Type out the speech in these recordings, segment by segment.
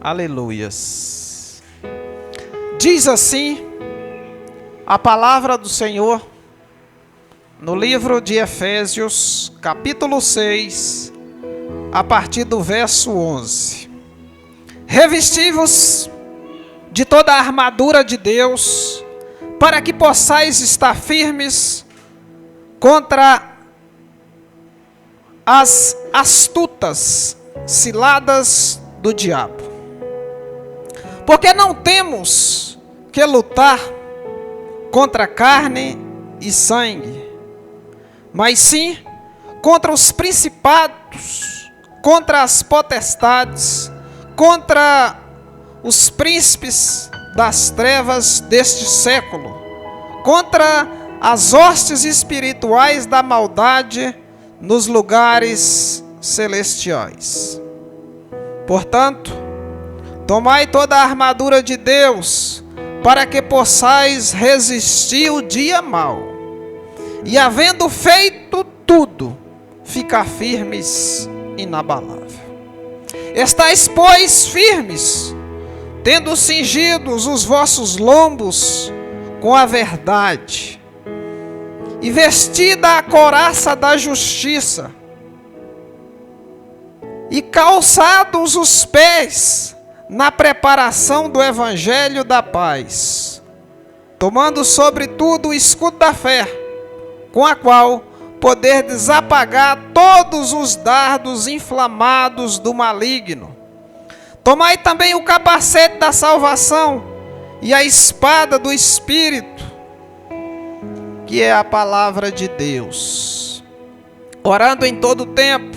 Aleluias. Diz assim a palavra do Senhor no livro de Efésios, capítulo 6, a partir do verso 11. Revesti-vos de toda a armadura de Deus, para que possais estar firmes contra as astutas ciladas do diabo. Porque não temos que lutar contra carne e sangue, mas sim contra os principados, contra as potestades, contra os príncipes das trevas deste século, contra as hostes espirituais da maldade nos lugares celestiais. Portanto, tomai toda a armadura de Deus, para que possais resistir o dia mau, e havendo feito tudo, ficar firmes, inabalável. Estais, pois, firmes, tendo cingidos os vossos lombos com a verdade, e vestida a couraça da justiça, e calçados os pés na preparação do evangelho da paz, tomando sobretudo o escudo da fé, com a qual poderdes apagar todos os dardos inflamados do maligno. Tomai também o capacete da salvação e a espada do Espírito, que é a palavra de Deus, orando em todo tempo,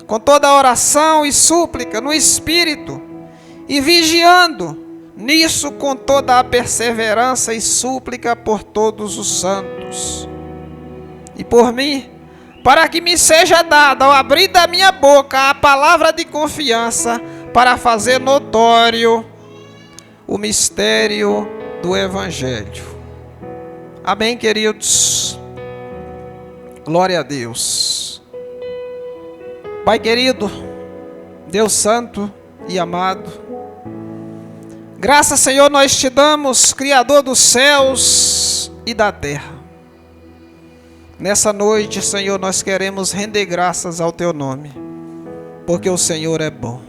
com toda oração e súplica no Espírito, e vigiando nisso com toda a perseverança e súplica por todos os santos. E por mim, para que me seja dada ao abrir da minha boca a palavra de confiança, para fazer notório o mistério do Evangelho. Amém, queridos? Glória a Deus. Pai querido, Deus santo e amado, graças, Senhor, nós te damos, Criador dos céus e da terra. Nessa noite, Senhor, nós queremos render graças ao teu nome, porque o Senhor é bom.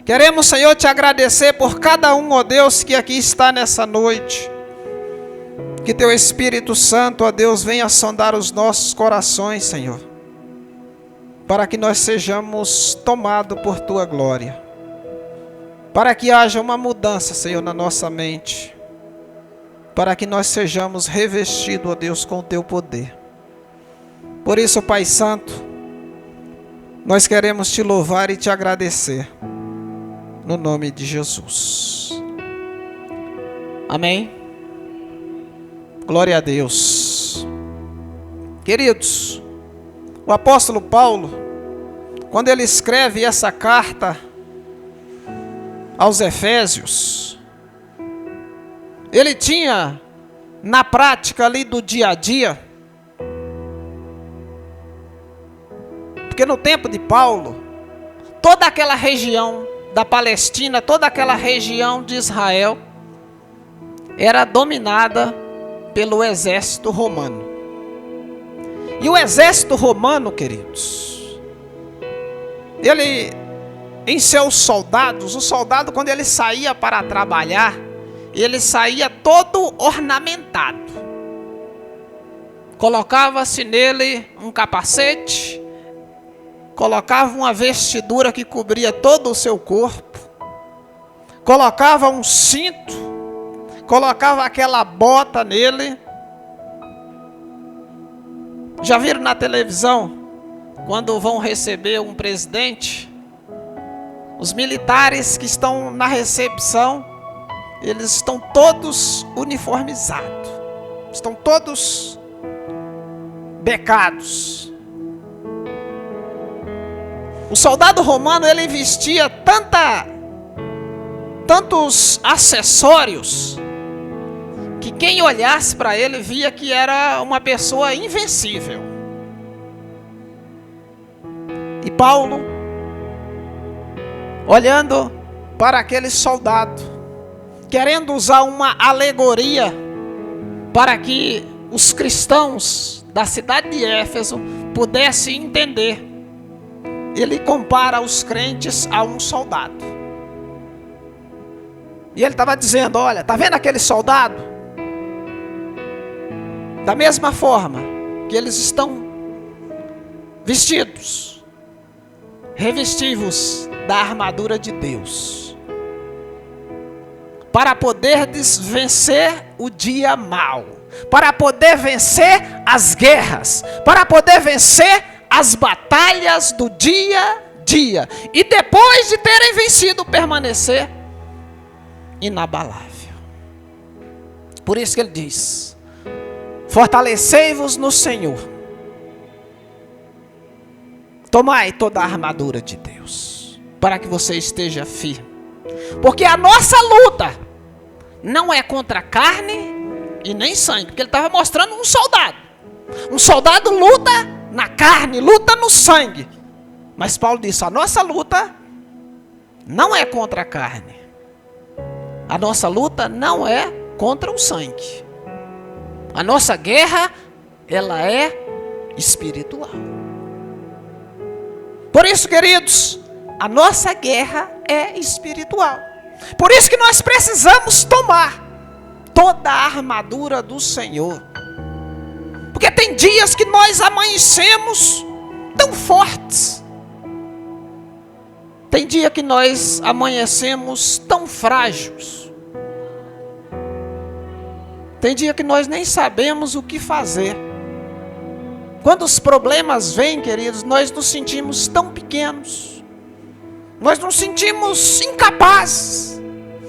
Queremos, Senhor, te agradecer por cada um, ó Deus, que aqui está nessa noite. Que teu Espírito Santo, ó Deus, venha sondar os nossos corações, Senhor, para que nós sejamos tomados por tua glória. Para que haja uma mudança, Senhor, na nossa mente. Para que nós sejamos revestidos, ó Deus, com o teu poder. Por isso, Pai Santo, nós queremos te louvar e te agradecer. No nome de Jesus. Amém. Glória a Deus. Queridos, o apóstolo Paulo, quando ele escreve essa carta aos Efésios, ele tinha na prática ali do dia a dia, porque no tempo de Paulo, toda aquela região da Palestina, toda aquela região de Israel era dominada pelo exército romano. E o exército romano, queridos, ele, em seus soldados, o soldado, quando ele saía para trabalhar, ele saía todo ornamentado. Colocava-se nele um capacete, colocava uma vestidura que cobria todo o seu corpo, colocava um cinto, colocava aquela bota nele. Já viram na televisão, quando vão receber um presidente, os militares que estão na recepção, eles estão todos uniformizados, estão todos becados. O soldado romano, ele vestia tantos acessórios, que quem olhasse para ele via que era uma pessoa invencível. E Paulo, olhando para aquele soldado, querendo usar uma alegoria para que os cristãos da cidade de Éfeso pudessem entender. Ele compara os crentes a um soldado. E ele estava dizendo: olha, está vendo aquele soldado? Da mesma forma que eles estão vestidos, revestivos da armadura de Deus, para poder vencer o dia mau, para poder vencer as guerras, para poder vencer as batalhas do dia a dia, e depois de terem vencido, permanecer inabalável. Por isso que ele diz: fortalecei-vos no Senhor, tomai toda a armadura de Deus, para que você esteja firme, porque a nossa luta não é contra carne e nem sangue, porque ele estava mostrando um soldado luta na carne, luta no sangue, mas Paulo disse: a nossa luta não é contra a carne, a nossa luta não é contra o sangue, a nossa guerra, ela é espiritual. Por isso, queridos, a nossa guerra é espiritual. Por isso que nós precisamos tomar toda a armadura do Senhor. Porque tem dias que nós amanhecemos tão fortes. Tem dia que nós amanhecemos tão frágeis. Tem dia que nós nem sabemos o que fazer. Quando os problemas vêm, queridos, nós nos sentimos tão pequenos. Nós nos sentimos incapazes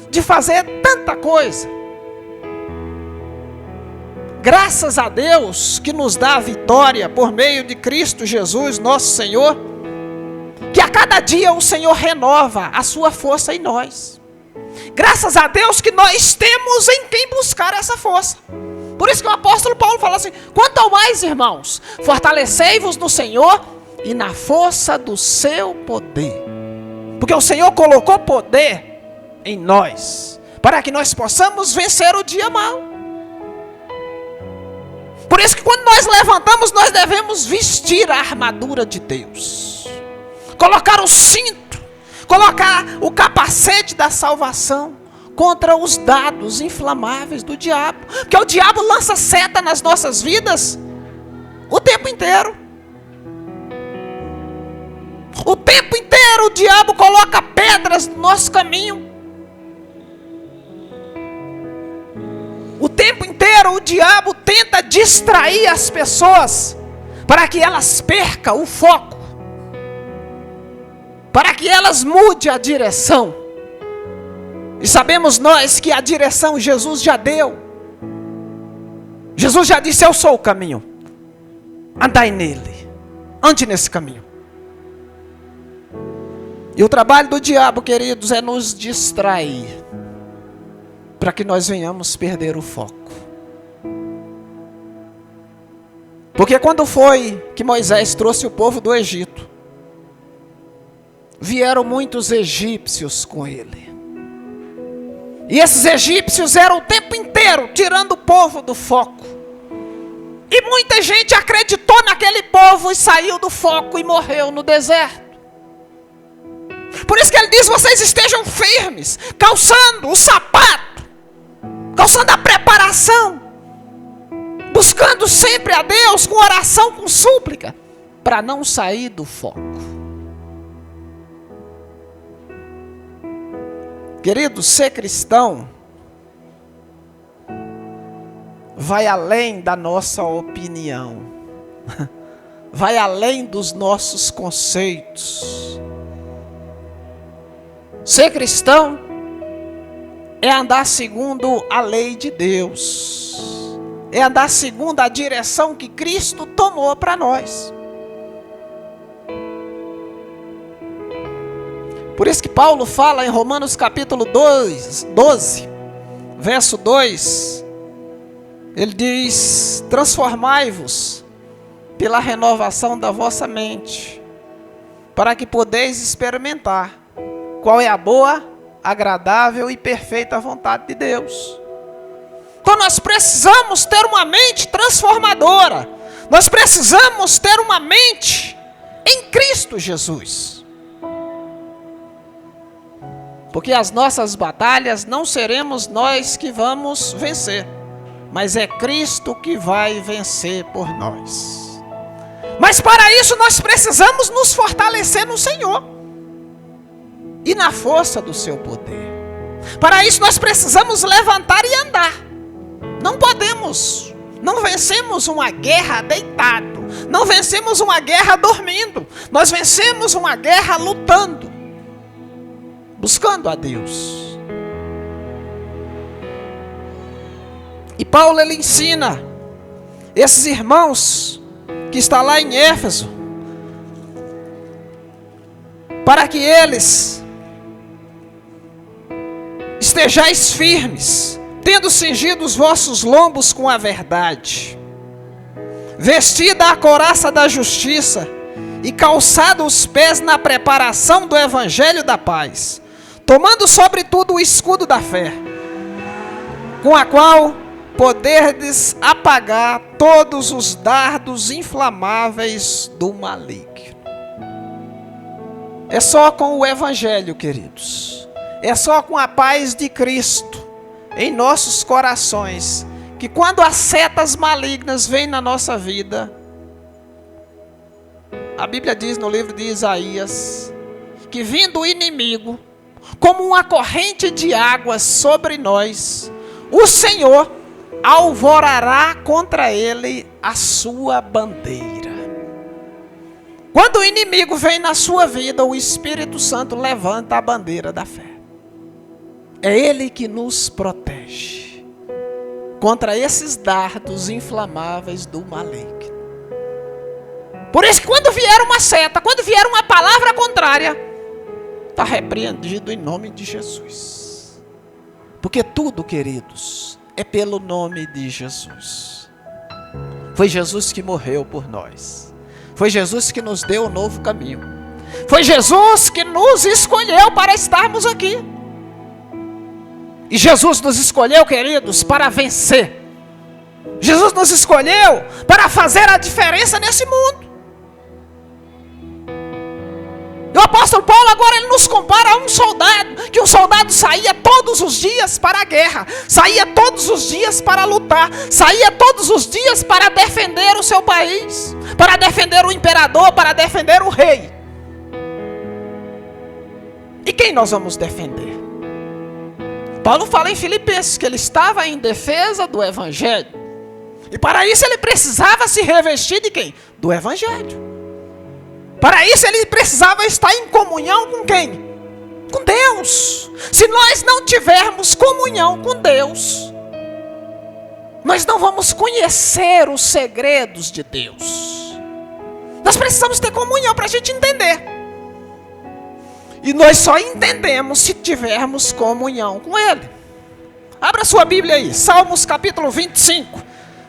de fazer tanta coisa. Graças a Deus que nos dá a vitória por meio de Cristo Jesus, nosso Senhor, que a cada dia o Senhor renova a sua força em nós. Graças a Deus que nós temos em quem buscar essa força. Por isso que o apóstolo Paulo fala assim: quanto ao mais, irmãos, fortalecei-vos no Senhor e na força do seu poder. Porque o Senhor colocou poder em nós, para que nós possamos vencer o dia mau. Por isso que quando nós levantamos, nós devemos vestir a armadura de Deus. Colocar o cinto, colocar o capacete da salvação contra os dados inflamáveis do diabo. Porque o diabo lança seta nas nossas vidas o tempo inteiro. O tempo inteiro o diabo coloca pedras no nosso caminho. O tempo inteiro o diabo tenta distrair as pessoas para que elas percam o foco, para que elas mudem a direção. E sabemos nós que a direção Jesus já deu. Jesus já disse: eu sou o caminho, andai nele, ande nesse caminho. E o trabalho do diabo, queridos, é nos distrair, para que nós venhamos perder o foco. Porque quando foi que Moisés trouxe o povo do Egito, vieram muitos egípcios com ele. E esses egípcios eram o tempo inteiro tirando o povo do foco. E muita gente acreditou naquele povo e saiu do foco e morreu no deserto. Por isso que ele diz: vocês estejam firmes, calçando o sapato, calçando a preparação, buscando sempre a Deus com oração, com súplica, para não sair do foco. Querido, ser cristão vai além da nossa opinião, vai além dos nossos conceitos. Ser cristão é andar segundo a lei de Deus, é andar segundo a direção que Cristo tomou para nós. Por isso que Paulo fala em Romanos capítulo 12, verso 2, ele diz: transformai-vos pela renovação da vossa mente, para que podeis experimentar qual é a boa, agradável e perfeita vontade de Deus. Então nós precisamos ter uma mente transformadora. Nós precisamos ter uma mente em Cristo Jesus. Porque as nossas batalhas não seremos nós que vamos vencer, mas é Cristo que vai vencer por nós. Mas para isso nós precisamos nos fortalecer no Senhor e na força do seu poder. Para isso nós precisamos levantar e andar. Não vencemos uma guerra deitado, não vencemos uma guerra dormindo, nós vencemos uma guerra lutando, buscando a Deus. E Paulo ele ensina esses irmãos que está lá em Éfeso, para que eles estejais firmes, tendo cingido os vossos lombos com a verdade, vestida a couraça da justiça e calçado os pés na preparação do evangelho da paz, tomando sobretudo o escudo da fé, com a qual poderdes apagar todos os dardos inflamáveis do maligno. É só com o evangelho, queridos, é só com a paz de Cristo em nossos corações, que quando as setas malignas vêm na nossa vida, a Bíblia diz no livro de Isaías, que vindo o inimigo, como uma corrente de águas sobre nós, o Senhor alvorará contra ele a sua bandeira. Quando o inimigo vem na sua vida, o Espírito Santo levanta a bandeira da fé. É Ele que nos protege contra esses dardos inflamáveis do maligno. Por isso que quando vier uma seta, quando vier uma palavra contrária, está repreendido em nome de Jesus. Porque tudo, queridos, é pelo nome de Jesus. Foi Jesus que morreu por nós. Foi Jesus que nos deu um novo caminho. Foi Jesus que nos escolheu para estarmos aqui. E Jesus nos escolheu, queridos, para vencer. Jesus nos escolheu para fazer a diferença nesse mundo. E o apóstolo Paulo agora ele nos compara a um soldado, que um soldado saía todos os dias para a guerra, saía todos os dias para lutar, saía todos os dias para defender o seu país, para defender o imperador, para defender o rei. E quem nós vamos defender? Paulo fala em Filipenses que ele estava em defesa do evangelho. E para isso ele precisava se revestir de quem? Do evangelho. Para isso ele precisava estar em comunhão com quem? Com Deus. Se nós não tivermos comunhão com Deus, nós não vamos conhecer os segredos de Deus. Nós precisamos ter comunhão para a gente entender. E nós só entendemos se tivermos comunhão com Ele. Abra sua Bíblia aí, Salmos capítulo 25.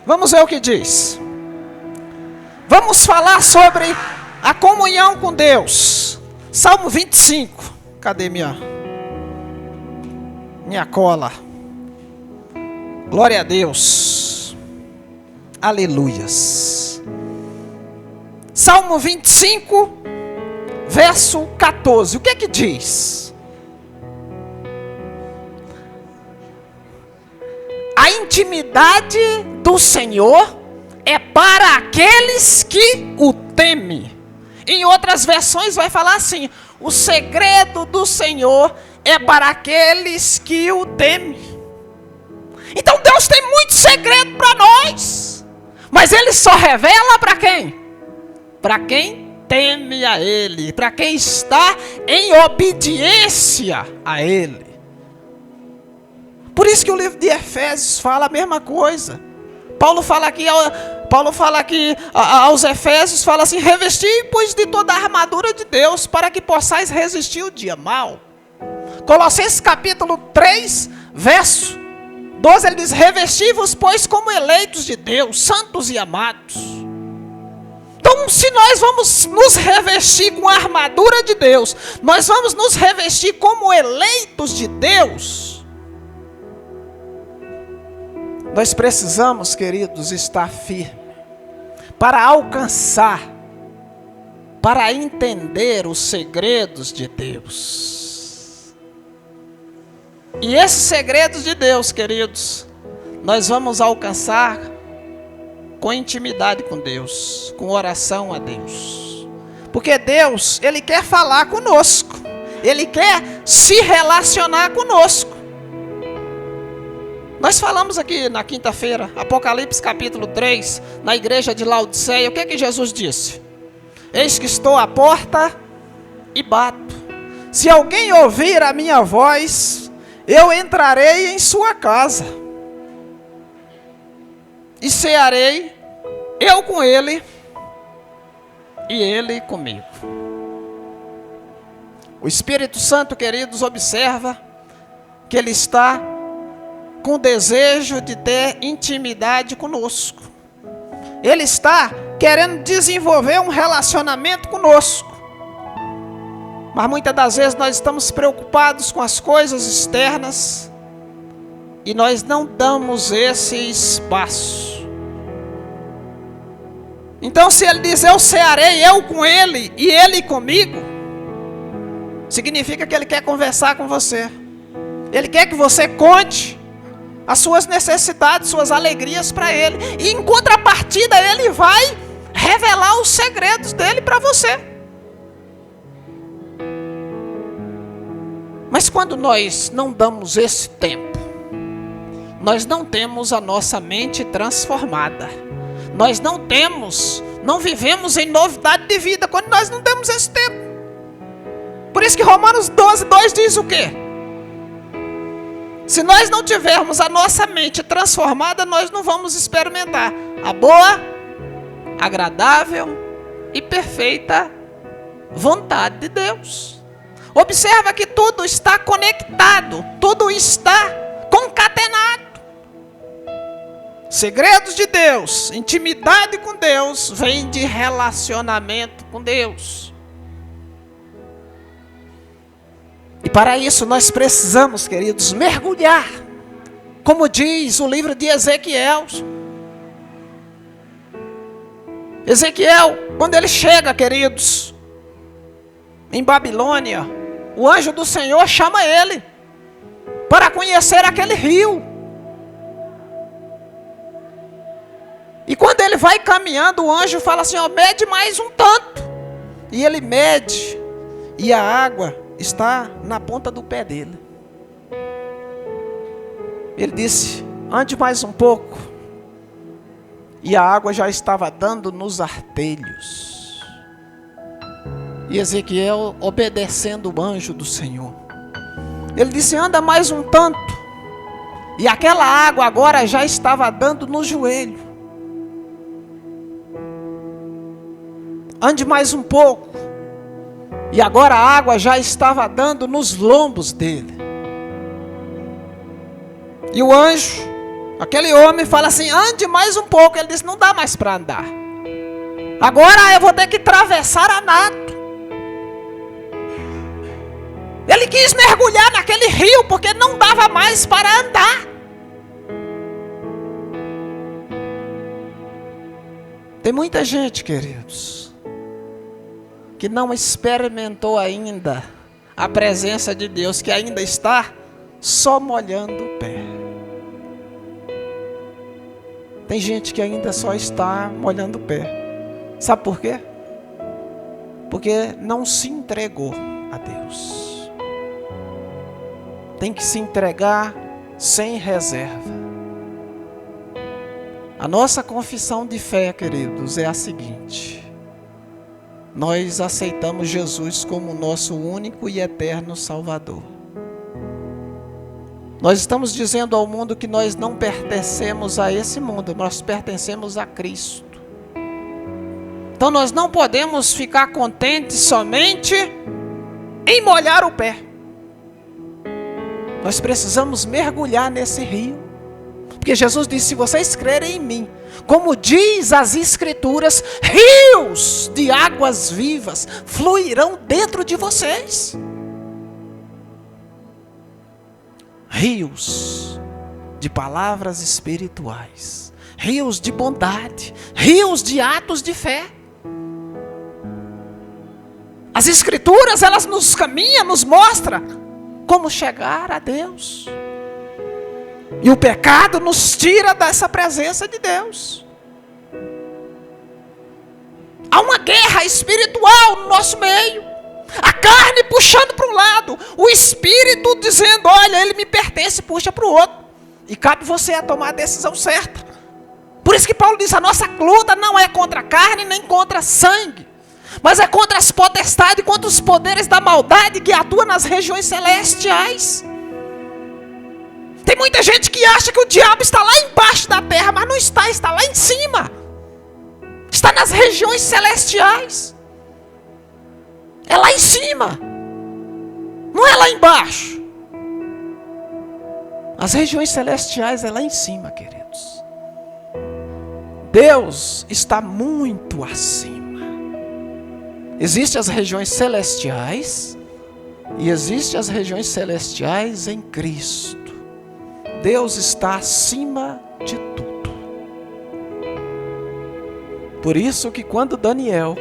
Vamos ver o que diz. Vamos falar sobre a comunhão com Deus. Salmo 25. Cadê minha cola? Glória a Deus. Aleluias. Salmo 25, verso 14. O que é que diz? A intimidade do Senhor é para aqueles que o temem. Em outras versões vai falar assim: o segredo do Senhor é para aqueles que o temem. Então Deus tem muito segredo para nós, mas Ele só revela para quem? Para quem teme a Ele, para quem está em obediência a Ele. Por isso que o livro de Efésios fala a mesma coisa. Paulo fala aqui aos Efésios, fala assim: revesti, pois, de toda a armadura de Deus, para que possais resistir o dia mau. Colossenses capítulo 3, verso 12, ele diz: revesti-vos, pois, como eleitos de Deus, santos e amados. Então Então, se nós vamos nos revestir com a armadura de Deus, nós vamos nos revestir como eleitos de Deus, nós precisamos, queridos, estar firmes para alcançar, para entender os segredos de Deus. E esses segredos de Deus, queridos, nós vamos alcançar com intimidade com Deus, com oração a Deus. Porque Deus, Ele quer falar conosco, Ele quer se relacionar conosco. Nós falamos aqui na quinta-feira, Apocalipse capítulo 3, na igreja de Laodiceia, o que é que Jesus disse? Eis que estou à porta e bato. Se alguém ouvir a minha voz, eu entrarei em sua casa e cearei, eu com ele e ele comigo. O Espírito Santo, queridos, observa que ele está com desejo de ter intimidade conosco. Ele está querendo desenvolver um relacionamento conosco. Mas muitas das vezes nós estamos preocupados com as coisas externas e nós não damos esse espaço. Então, se ele diz, eu cearei, eu com ele e ele comigo, significa que ele quer conversar com você. Ele quer que você conte as suas necessidades, suas alegrias para ele. E em contrapartida, ele vai revelar os segredos dele para você. Mas quando nós não damos esse tempo, nós não temos a nossa mente transformada. Nós não vivemos em novidade de vida quando nós não temos esse tempo. Por isso que Romanos 12:2 diz o quê? Se nós não tivermos a nossa mente transformada, nós não vamos experimentar a boa, agradável e perfeita vontade de Deus. Observa que tudo está conectado, tudo está concatenado. Segredos de Deus, intimidade com Deus, vem de relacionamento com Deus. E para isso nós precisamos, queridos, mergulhar. Como diz o livro de Ezequiel. Ezequiel, quando ele chega, queridos, em Babilônia, o anjo do Senhor chama ele para conhecer aquele rio. E quando ele vai caminhando, o anjo fala assim, ó, mede mais um tanto. E ele mede, e a água está na ponta do pé dele. Ele disse, ande mais um pouco. E a água já estava dando nos artelhos. E Ezequiel, obedecendo o anjo do Senhor, ele disse, anda mais um tanto. E aquela água agora já estava dando no joelho. Ande mais um pouco. E agora a água já estava dando nos lombos dele. E o anjo, aquele homem, fala assim, ande mais um pouco. Ele disse, não dá mais para andar. Agora eu vou ter que atravessar a nado. Ele quis mergulhar naquele rio, porque não dava mais para andar. Tem muita gente, queridos, que não experimentou ainda a presença de Deus, que ainda está só molhando o pé. Tem gente que ainda só está molhando o pé. Sabe por quê? Porque não se entregou a Deus. Tem que se entregar sem reserva. A nossa confissão de fé, queridos, é a seguinte: nós aceitamos Jesus como nosso único e eterno Salvador. Nós estamos dizendo ao mundo que nós não pertencemos a esse mundo, nós pertencemos a Cristo. Então nós não podemos ficar contentes somente em molhar o pé. Nós precisamos mergulhar nesse rio. Porque Porque Jesus disse: se vocês crerem em mim, como diz as Escrituras, rios de águas vivas fluirão dentro de vocês. Rios de palavras espirituais, rios de bondade, rios de atos de fé. As Escrituras, elas nos caminham, nos mostram como chegar a Deus. E o pecado nos tira dessa presença de Deus. Há uma guerra espiritual no nosso meio. A carne puxando para um lado, o espírito dizendo: olha, ele me pertence, puxa para o outro. E cabe você a tomar a decisão certa. Por isso que Paulo diz: a nossa luta não é contra a carne nem contra sangue, mas é contra as potestades, contra os poderes da maldade que atuam nas regiões celestiais. Tem muita gente que acha que o diabo está lá embaixo da terra, mas não está, está lá em cima. Está nas regiões celestiais. É lá em cima. Não é lá embaixo. As regiões celestiais é lá em cima, queridos. Deus está muito acima. Existem as regiões celestiais e existem as regiões celestiais em Cristo. Deus está acima de tudo. Por isso que quando Daniel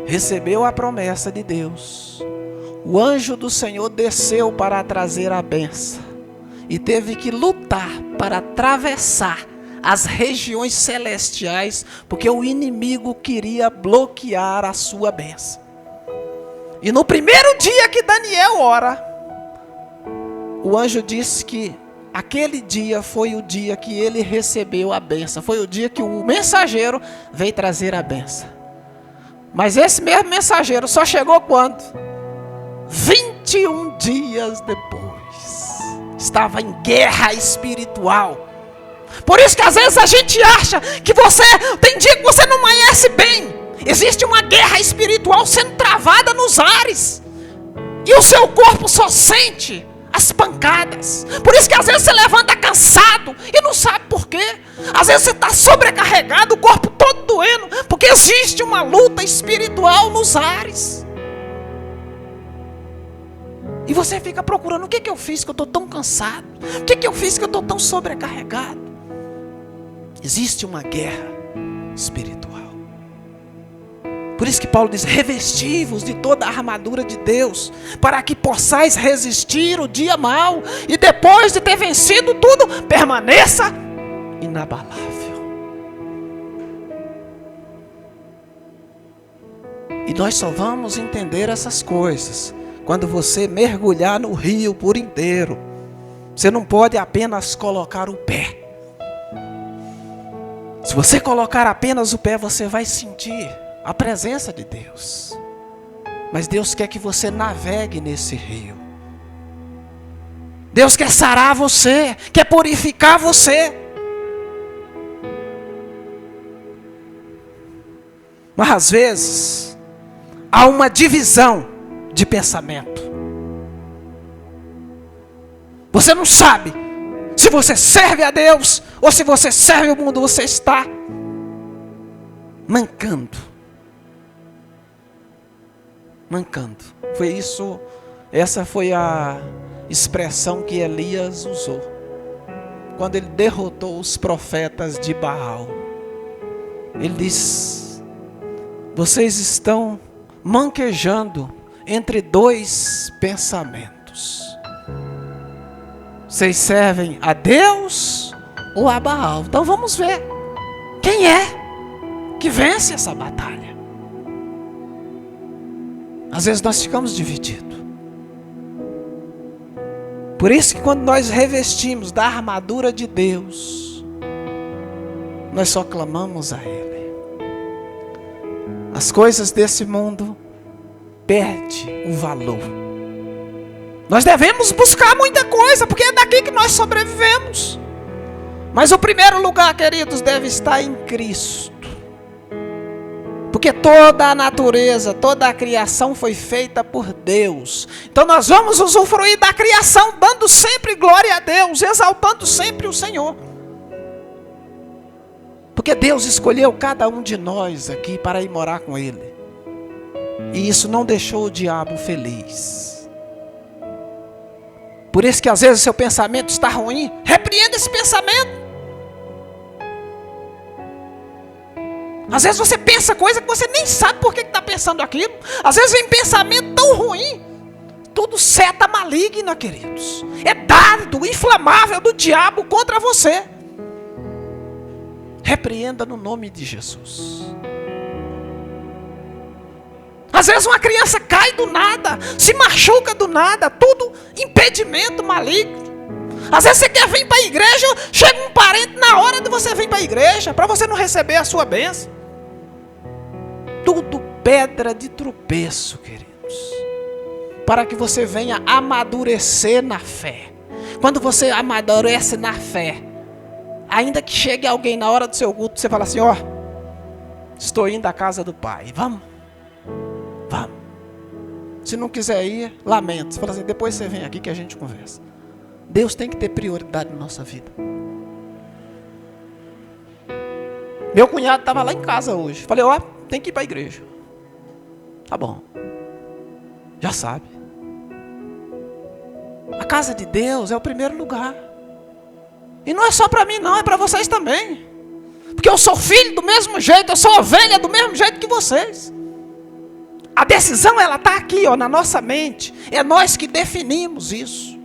recebeu a promessa de Deus, o anjo do Senhor desceu para trazer a bênção e teve que lutar para atravessar as regiões celestiais, porque o inimigo queria bloquear a sua bênção. E no primeiro dia que Daniel ora, o anjo disse que aquele dia foi o dia que ele recebeu a bênção. Foi o dia que o mensageiro veio trazer a bênção. Mas esse mesmo mensageiro só chegou quando? 21 dias depois. Estava em guerra espiritual. Por isso que às vezes a gente acha que tem dia que você não amanhece bem. Existe uma guerra espiritual sendo travada nos ares. E o seu corpo só sente as pancadas. Por isso que às vezes você levanta cansado e não sabe por quê. Às vezes você está sobrecarregado, o corpo todo doendo, porque existe uma luta espiritual nos ares. E você fica procurando: o que eu fiz que eu estou tão cansado? O que eu fiz que eu estou tão sobrecarregado? Existe uma guerra espiritual. Por isso que Paulo diz: revesti-vos de toda a armadura de Deus, para que possais resistir o dia mau, e depois de ter vencido tudo, permaneça inabalável. E nós só vamos entender essas coisas quando você mergulhar no rio por inteiro. Você não pode apenas colocar o pé. Se você colocar apenas o pé, você vai sentir a presença de Deus. Mas Deus quer que você navegue nesse rio. Deus quer sarar você, quer purificar você. Mas às vezes há uma divisão de pensamento. Você não sabe se você serve a Deus ou se você serve o mundo. Você está mancando. Essa foi a expressão que Elias usou quando ele derrotou os profetas de Baal. Ele diz: vocês estão manquejando entre dois pensamentos. Vocês servem a Deus ou a Baal? Então vamos ver quem é que vence essa batalha. Às vezes nós ficamos divididos. Por isso que quando nós revestimos da armadura de Deus, nós só clamamos a Ele. As coisas desse mundo perdem o valor. Nós devemos buscar muita coisa, porque é daqui que nós sobrevivemos. Mas o primeiro lugar, queridos, deve estar em Cristo. Porque toda a natureza, toda a criação foi feita por Deus. Então nós vamos usufruir da criação, dando sempre glória a Deus, exaltando sempre o Senhor. Porque Deus escolheu cada um de nós aqui para ir morar com Ele. E isso não deixou o diabo feliz. Por isso que às vezes o seu pensamento está ruim, repreenda esse pensamento. Às vezes você pensa coisa que você nem sabe por que está pensando aquilo. Às vezes vem pensamento tão ruim. Tudo seta maligna, queridos. É dardo inflamável do diabo contra você. Repreenda no nome de Jesus. Às vezes uma criança cai do nada, se machuca do nada, tudo impedimento maligno. Às vezes você quer vir para a igreja, chega um parente na hora de você vir para a igreja, para você não receber a sua bênção. Tudo pedra de tropeço, queridos. Para que você venha amadurecer na fé. Quando você amadurece na fé, ainda que chegue alguém na hora do seu culto, você fala assim, ó, estou indo à casa do Pai, vamos. Se não quiser ir, lamento. Você fala assim, depois você vem aqui que a gente conversa. Deus tem que ter prioridade na nossa vida. Meu cunhado estava lá em casa hoje. Falei, ó, tem que ir para a igreja. Tá bom. Já sabe. A casa de Deus é o primeiro lugar. E não é só para mim não, é para vocês também. Porque eu sou filho do mesmo jeito, eu sou ovelha do mesmo jeito que vocês. A decisão, ela está aqui, ó, na nossa mente. É nós que definimos isso.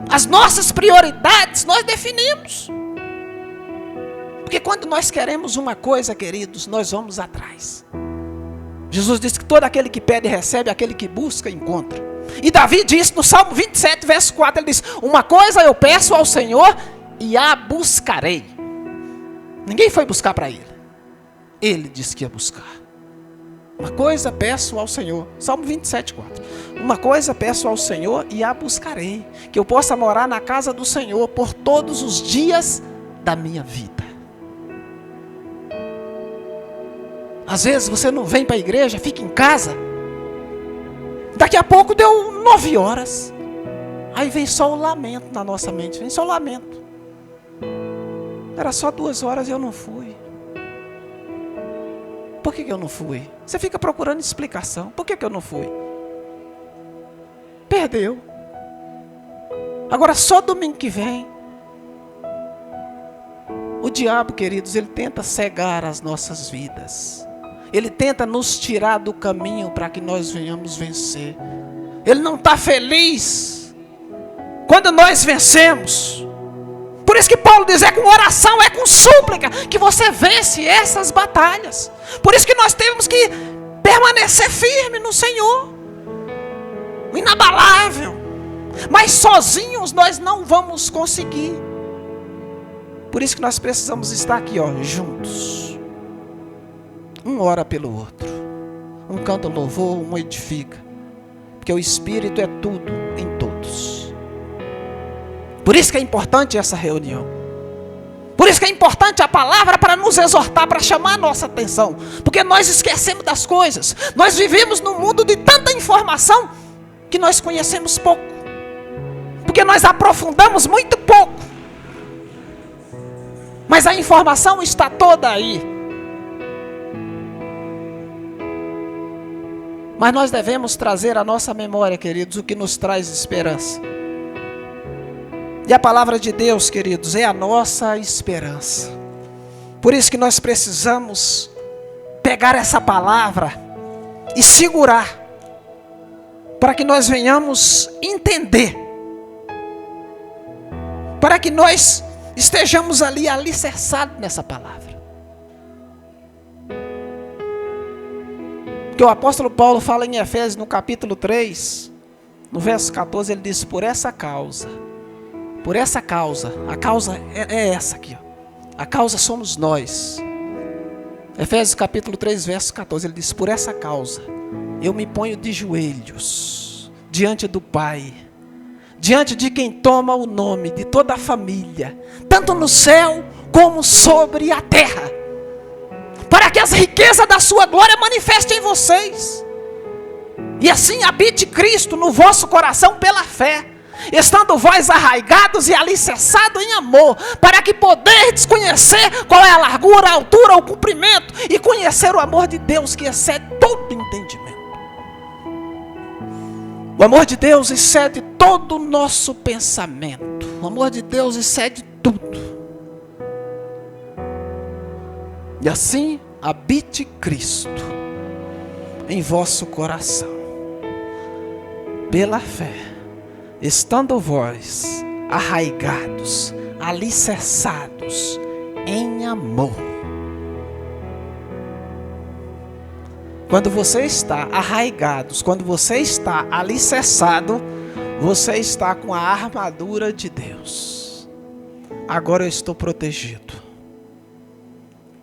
As nossas prioridades, nós definimos. Porque quando nós queremos uma coisa, queridos, nós vamos atrás. Jesus disse que todo aquele que pede, recebe, aquele que busca, encontra. E Davi disse no Salmo 27, verso 4, ele diz, uma coisa eu peço ao Senhor e a buscarei. Ninguém foi buscar para ele. Ele disse que ia buscar. Uma coisa peço ao Senhor, Salmo 27, 4. Uma coisa peço ao Senhor e a buscarei, que eu possa morar na casa do Senhor por todos os dias da minha vida. Às vezes você não vem para a igreja, fica em casa. Daqui a pouco deu 9 horas. Aí vem só o lamento na nossa mente, vem só o lamento. Era só 2 horas e eu não fui. Por que eu não fui? Você fica procurando explicação. Por que eu não fui? Perdeu. Agora só domingo que vem. O diabo, queridos, ele tenta cegar as nossas vidas. Ele tenta nos tirar do caminho para que nós venhamos vencer. Ele não está feliz quando nós vencemos. Por isso que Paulo diz, é com oração, é com súplica que você vence essas batalhas. Por isso que nós temos que permanecer firme no Senhor, inabalável. Mas sozinhos nós não vamos conseguir. Por isso que nós precisamos estar aqui, ó, juntos. Um ora pelo outro. Um canta louvor, um edifica. Porque o Espírito é tudo em todos. Por isso que é importante essa reunião. Por isso que é importante a palavra para nos exortar, para chamar a nossa atenção. Porque nós esquecemos das coisas. Nós vivemos num mundo de tanta informação que nós conhecemos pouco. Porque nós aprofundamos muito pouco. Mas a informação está toda aí. Mas nós devemos trazer à nossa memória, queridos, o que nos traz esperança. E a palavra de Deus, queridos, é a nossa esperança. Por isso que nós precisamos pegar essa palavra e segurar, para que nós venhamos entender, para que nós estejamos ali alicerçados nessa palavra. Porque o apóstolo Paulo fala em Efésios, no capítulo 3, no verso 14, ele diz, por essa causa, a causa é essa aqui, ó. A causa somos nós. Efésios capítulo 3, verso 14, ele diz, por essa causa, eu me ponho de joelhos, diante do Pai, diante de quem toma o nome de toda a família, tanto no céu como sobre a terra, para que as riquezas da sua glória manifestem em vocês, e assim habite Cristo no vosso coração pela fé. estando vós arraigados e alicerçados em amor, para que poderdes conhecer qual é a largura, a altura, o comprimento, e conhecer o amor de Deus que excede todo entendimento. O amor de Deus excede todo o nosso pensamento. O amor de Deus excede tudo. E assim habite Cristo em vosso coração, pela fé, estando vós arraigados, alicerçados em amor. Quando você está arraigados, quando você está alicerçado, você está com a armadura de Deus. Agora eu estou protegido.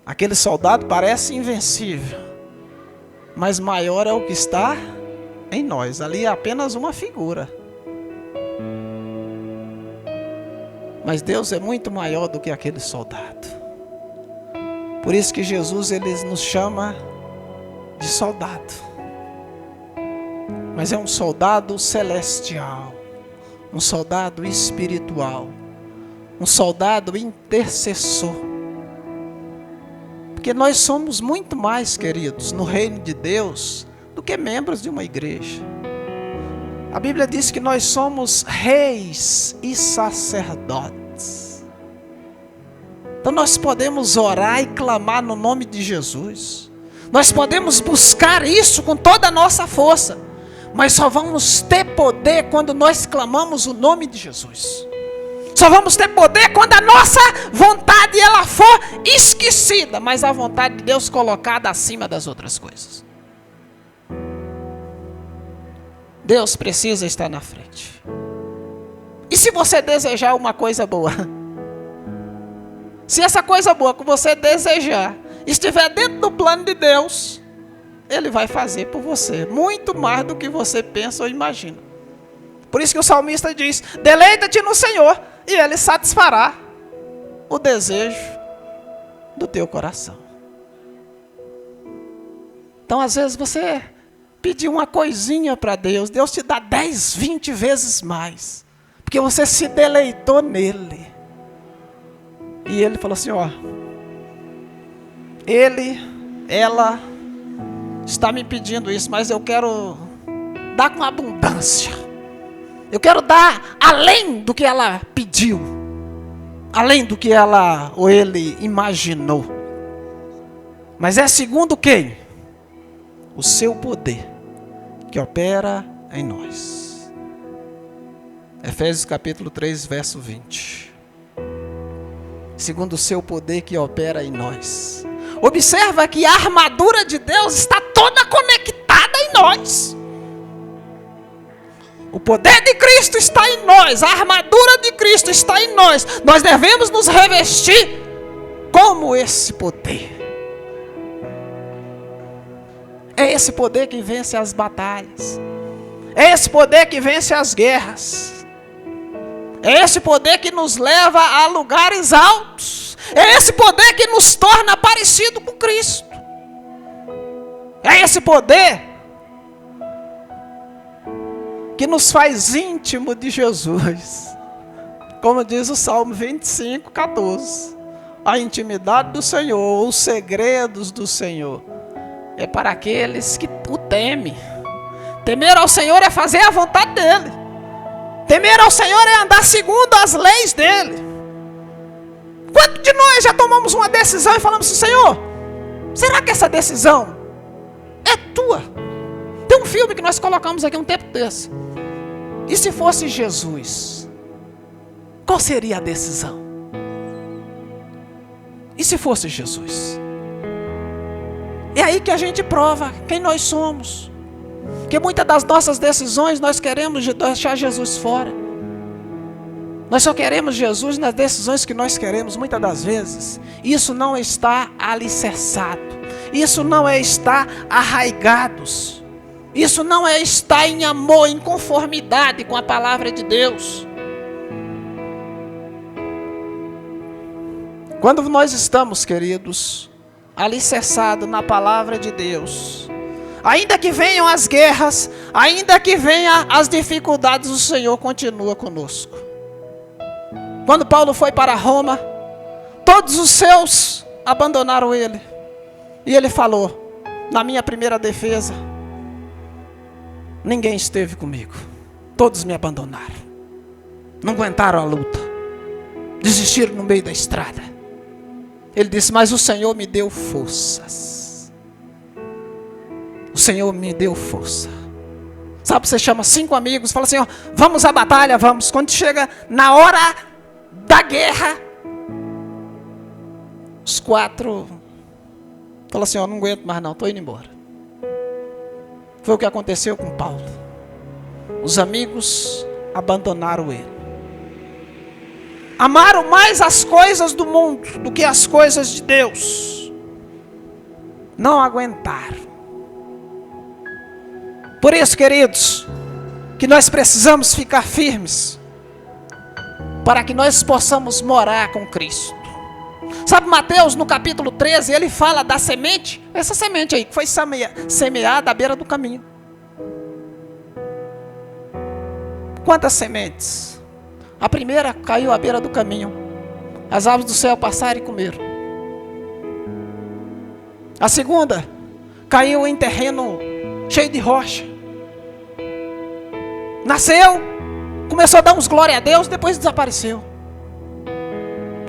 Aquele soldado parece invencível, mas maior é o que está em nós. Ali é apenas uma figura. Mas Deus é muito maior do que aquele soldado. Por isso que Jesus ele nos chama de soldado. Mas é um soldado celestial, um soldado espiritual, um soldado intercessor. Porque nós somos muito mais, queridos, no reino de Deus, do que membros de uma igreja. A Bíblia diz que nós somos reis e sacerdotes. Então nós podemos orar e clamar no nome de Jesus. Nós podemos buscar isso com toda a nossa força. Mas só vamos ter poder quando nós clamamos o nome de Jesus. Só vamos ter poder quando a nossa vontade ela for esquecida, mas a vontade de Deus colocada acima das outras coisas. Deus precisa estar na frente. E se você desejar uma coisa boa? Se essa coisa boa que você desejar estiver dentro do plano de Deus, Ele vai fazer por você muito mais do que você pensa ou imagina. Por isso que o salmista diz: deleita-te no Senhor e Ele satisfará o desejo do teu coração. Então às vezes você pediu uma coisinha para Deus, Deus te dá 10, 20 vezes mais, porque você se deleitou nele. E Ele falou assim: ó, ela está me pedindo isso, mas eu quero dar com abundância. Eu quero dar além do que ela pediu, além do que ela ou ele imaginou. Mas é segundo quem? O seu poder que opera em nós. Efésios capítulo 3, verso 20. Segundo o seu poder que opera em nós. Observa que a armadura de Deus está toda conectada em nós. O poder de Cristo está em nós, a armadura de Cristo está em nós. Nós devemos nos revestir como esse poder. É esse poder que vence as batalhas. É esse poder que vence as guerras. É esse poder que nos leva a lugares altos. É esse poder que nos torna parecido com Cristo. É esse poder que nos faz íntimo de Jesus. Como diz o Salmo 25, 14. A intimidade do Senhor, os segredos do Senhor, é para aqueles que o temem. Temer ao Senhor é fazer a vontade dEle. Temer ao Senhor é andar segundo as leis dEle. Quantos de nós já tomamos uma decisão e falamos assim: Senhor, será que essa decisão é tua? Tem um filme que nós colocamos aqui um tempo desse. E se fosse Jesus, qual seria a decisão? E se fosse Jesus? É aí que a gente prova quem nós somos. Porque muitas das nossas decisões nós queremos deixar Jesus fora. Nós só queremos Jesus nas decisões que nós queremos, muitas das vezes. Isso não está alicerçado. Isso não é estar arraigados. Isso não é estar em amor, em conformidade com a palavra de Deus. Quando nós estamos, queridos, alicerçados na palavra de Deus, ainda que venham as guerras, ainda que venham as dificuldades, o Senhor continua conosco. Quando Paulo foi para Roma, todos os seus abandonaram ele. E ele falou, na minha primeira defesa, ninguém esteve comigo. Todos me abandonaram. Não aguentaram a luta. Desistiram no meio da estrada. Ele disse, mas o Senhor me deu forças. O Senhor me deu força. Sabe, você chama 5 amigos, fala assim, ó, vamos à batalha, vamos. Quando chega na hora da guerra, os 4 falam assim, ó, não aguento mais não, estou indo embora. Foi o que aconteceu com Paulo. Os amigos abandonaram ele. Amaram mais as coisas do mundo do que as coisas de Deus. Não aguentaram. Por isso, queridos, que nós precisamos ficar firmes para que nós possamos morar com Cristo. Sabe, Mateus no capítulo 13, ele fala da semente, essa semente aí que foi semeada à beira do caminho. Quantas sementes? A primeira caiu à beira do caminho. As aves do céu passaram e comeram. A segunda caiu em terreno cheio de rocha. Nasceu, começou a dar uns glória a Deus, depois desapareceu.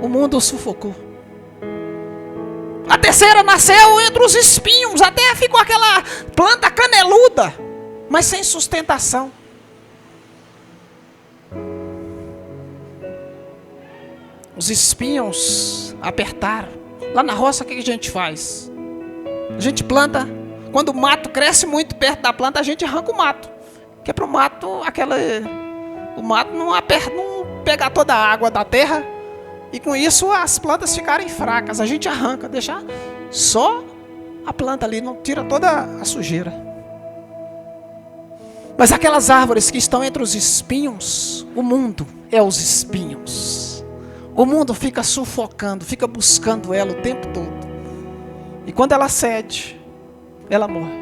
O mundo o sufocou. A terceira nasceu entre os espinhos, até ficou aquela planta caneluda, mas sem sustentação. Os espinhos apertaram. Lá na roça, o que a gente faz? A gente planta. Quando o mato cresce muito perto da planta, a gente arranca o mato. Que é para o mato, o mato não pegar toda a água da terra. E com isso as plantas ficarem fracas. A gente arranca, deixa só a planta ali, não tira toda a sujeira. Mas aquelas árvores que estão entre os espinhos, o mundo é os espinhos. O mundo fica sufocando, fica buscando ela o tempo todo. E quando ela cede, ela morre.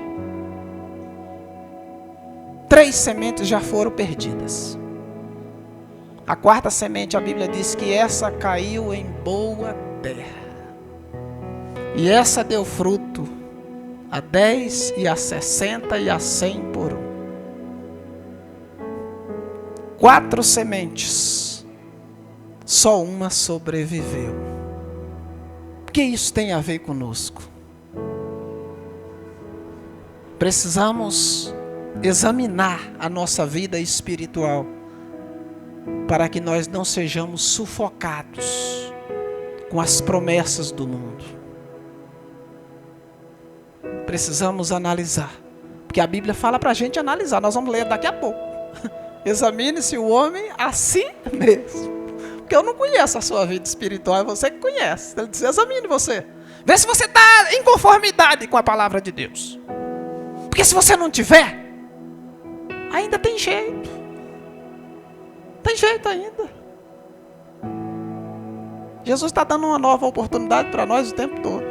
3 sementes já foram perdidas. A 4ª semente, a Bíblia diz que essa caiu em boa terra. E essa deu fruto a 10 e a 60 e a 100 por 1. 4 sementes, só uma sobreviveu. O que isso tem a ver conosco? Precisamos examinar a nossa vida espiritual para que nós não sejamos sufocados com as promessas do mundo. Precisamos analisar, porque a Bíblia fala para a gente analisar. Nós vamos ler daqui a pouco. Examine-se o homem a si mesmo. Porque eu não conheço a sua vida espiritual, é você que conhece. Ele diz, examine você. Vê se você está em conformidade com a palavra de Deus. Porque se você não tiver, ainda tem jeito. Tem jeito ainda. Jesus está dando uma nova oportunidade para nós o tempo todo.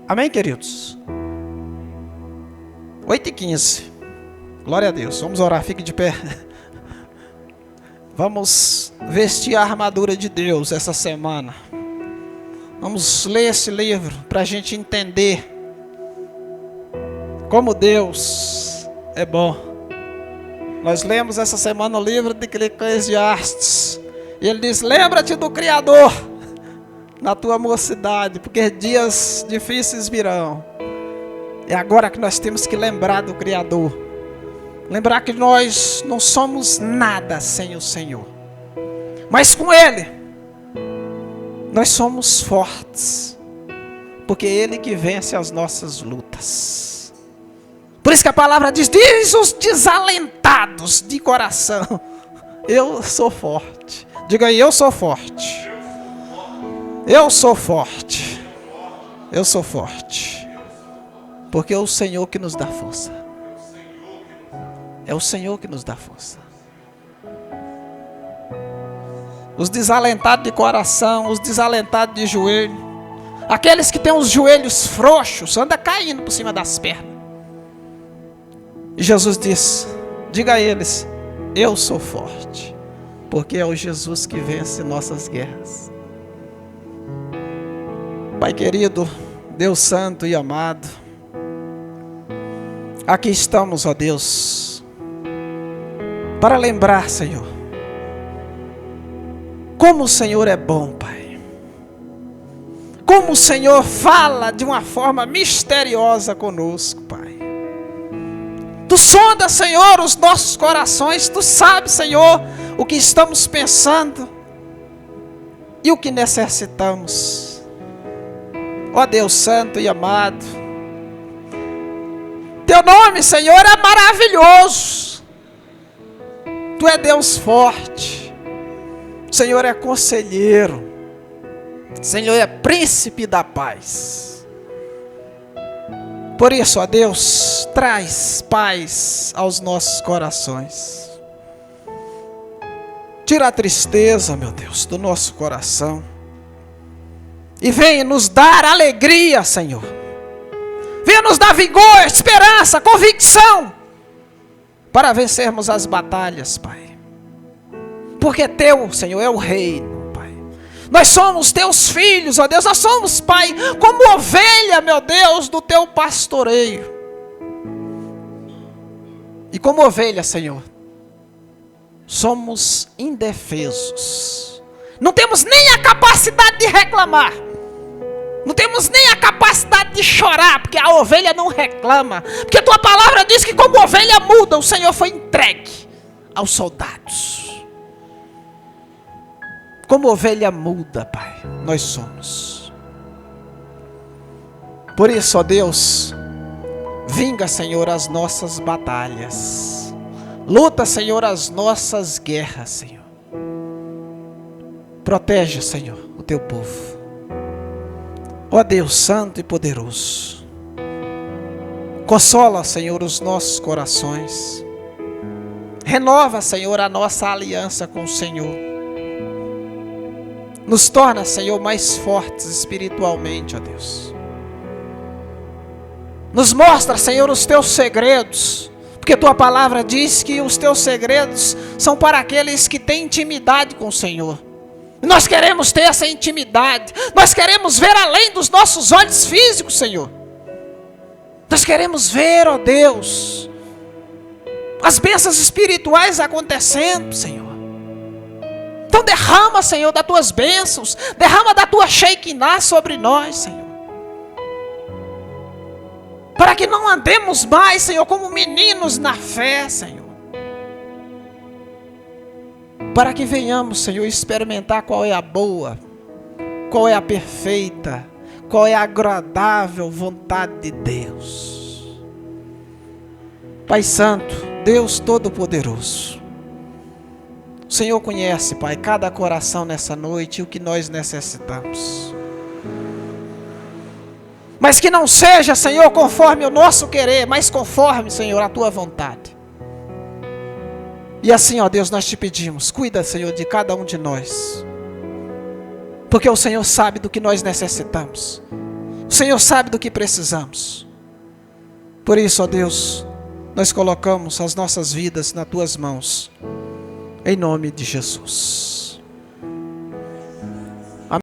Amém, queridos? 8h15. Glória a Deus. Vamos orar, fique de pé. Vamos vestir a armadura de Deus essa semana. Vamos ler esse livro para a gente entender como Deus é bom. Nós lemos essa semana o livro de Eclesiastes. E ele diz, lembra-te do Criador na tua mocidade, porque dias difíceis virão. É agora que nós temos que lembrar do Criador. Lembrar que nós não somos nada sem o Senhor. Mas com Ele, nós somos fortes. Porque é Ele que vence as nossas lutas. Por isso que a palavra diz os desalentados de coração. Eu sou forte. Diga aí, eu sou forte. Eu sou forte. Eu sou forte. Porque é o Senhor que nos dá força. É o Senhor que nos dá força. Os desalentados de coração, os desalentados de joelho, Aqueles que têm os joelhos frouxos, anda caindo por cima das pernas. E Jesus diz: diga a eles, eu sou forte, porque é o Jesus que vence nossas guerras. Pai querido, Deus santo e amado, aqui estamos, ó Deus, para lembrar, Senhor, como o Senhor é bom, Pai. Como o Senhor fala de uma forma misteriosa conosco, Pai. Tu sonda, Senhor, os nossos corações. Tu sabes, Senhor, o que estamos pensando e o que necessitamos. Ó Deus santo e amado, Teu nome, Senhor, é maravilhoso. Tu é Deus forte. O Senhor é conselheiro. O Senhor é príncipe da paz. Por isso, ó Deus, traz paz aos nossos corações. Tira a tristeza, meu Deus, do nosso coração. E vem nos dar alegria, Senhor. Venha nos dar vigor, esperança, convicção, para vencermos as batalhas, Pai. Porque Teu, Senhor, é o reino. Nós somos Teus filhos, ó Deus. Nós somos, Pai, como ovelha, meu Deus, do Teu pastoreio. E como ovelha, Senhor, somos indefesos. Não temos nem a capacidade de reclamar. Não temos nem a capacidade de chorar, porque a ovelha não reclama. Porque a Tua palavra diz que como ovelha muda, o Senhor foi entregue aos soldados. Como ovelha muda, Pai, nós somos. Por isso, ó Deus, vinga, Senhor, as nossas batalhas. Luta, Senhor, as nossas guerras, Senhor. Protege, Senhor, o Teu povo. Ó Deus santo e poderoso. Consola, Senhor, os nossos corações. Renova, Senhor, a nossa aliança com o Senhor. Nos torna, Senhor, mais fortes espiritualmente, ó Deus. Nos mostra, Senhor, os Teus segredos. Porque Tua palavra diz que os Teus segredos são para aqueles que têm intimidade com o Senhor. Nós queremos ter essa intimidade. Nós queremos ver além dos nossos olhos físicos, Senhor. Nós queremos ver, ó Deus, as bênçãos espirituais acontecendo, Senhor. Então derrama, Senhor, das Tuas bênçãos. Derrama da Tua Shekinah sobre nós, Senhor. Para que não andemos mais, Senhor, como meninos na fé, Senhor. Para que venhamos, Senhor, experimentar qual é a boa, qual é a perfeita, qual é a agradável vontade de Deus. Pai Santo, Deus Todo-Poderoso, o Senhor conhece, Pai, cada coração nessa noite e o que nós necessitamos. Mas que não seja, Senhor, conforme o nosso querer, mas conforme, Senhor, a Tua vontade. E assim, ó Deus, nós te pedimos, cuida, Senhor, de cada um de nós. Porque o Senhor sabe do que nós necessitamos. O Senhor sabe do que precisamos. Por isso, ó Deus, nós colocamos as nossas vidas nas Tuas mãos. Em nome de Jesus.